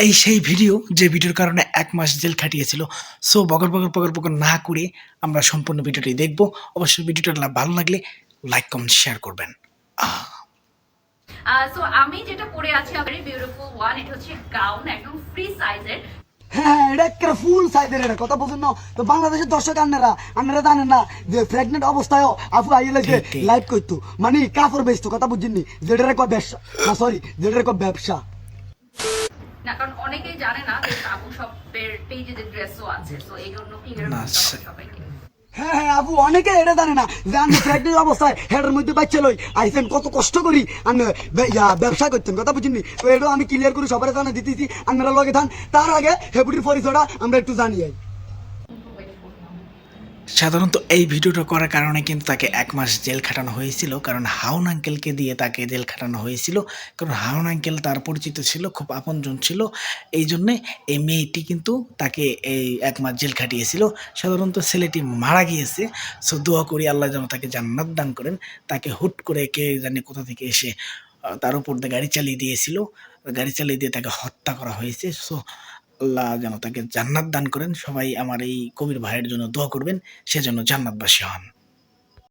এই সেই ভিডিও যে ভিডিওর কারণে ১ মাস জেল খাটিয়েছিল। সো বকর না করে আমরা সম্পূর্ণ ভিডিওটি দেখব। অবশ্যই ভিডিওটা ভালো লাগলে লাইক, কমেন্ট, শেয়ার করবেন। সো আমি যেটা পরে আছি ভেরি বিউটিফুল ওয়ান, এটা হচ্ছে গাউন, একদম ফ্রি সাইজের। হ্যাঁ, এটা একটা ফুল সাইজের, এটা কথা বুঝুন না। তো বাংলাদেশের দর্শক আন্নারা জানেন না যে প্রেগনেন্ট অবস্থায় আপু আইলে যে ঠিক। লাইভ করতো, মানে কাপড় বেচতো, কথা বুঝিনি, যেটারে কয় ব্যবসা, না সরি, যেটারে কয় ব্যবসা। না, কারণ অনেকেই জানে না যে আপু সবের পেজে যে ড্রেসও আছে, সো এই জন্য ক্লিয়ার না, করতে হবে সবাইকে। হ্যাঁ, আপু অনেকে এটা জানে না যে আমি প্রেগনেন্ট অবস্থায় হেডের মধ্যে বাচ্চা লই আইসেন, কত কষ্ট করি আমি ব্যবসা করতেন, কথা বুঝিনি। তো এটাও আমি ক্লিয়ার করে সবার জানা দিতেছি, আপনারা লগে থান। তার আগে হেপুটির পরিচয়টা আমরা একটু জানিয়ে। সাধারণত এই ভিডিওটা করার কারণে কিন্তু তাকে ১ মাস জেল খাটানো হয়েছিল। কারণ হারুন আঙ্কেলকে দিয়ে তাকে জেল খাটানো হয়েছিল। কারণ হারুন আঙ্কেল তার পরিচিত ছিল, খুব আপনজন ছিল। এইজন্যে এই মেয়েটি কিন্তু তাকে এই ১ মাস জেল খাটিয়েছিল। সাধারণত ছেলেটি মারা গিয়েছে। সো দোয়া করি আল্লাহ যেন তাকে জান্নাত দান করেন। তাকে হুট করে কে জানে কোথা থেকে এসে তার উপর দিয়ে গাড়ি চালিয়ে দিয়েছিল। গাড়ি চালিয়ে দিয়ে তাকে হত্যা করা হয়েছে। সো আল্লাহ যেন তাকে জান্নাত দান করেন। সবাই আমার এই কবির ভাইয়ের জন্য দোয়া করবেন, সে যেন জান্নাতবাসী হন।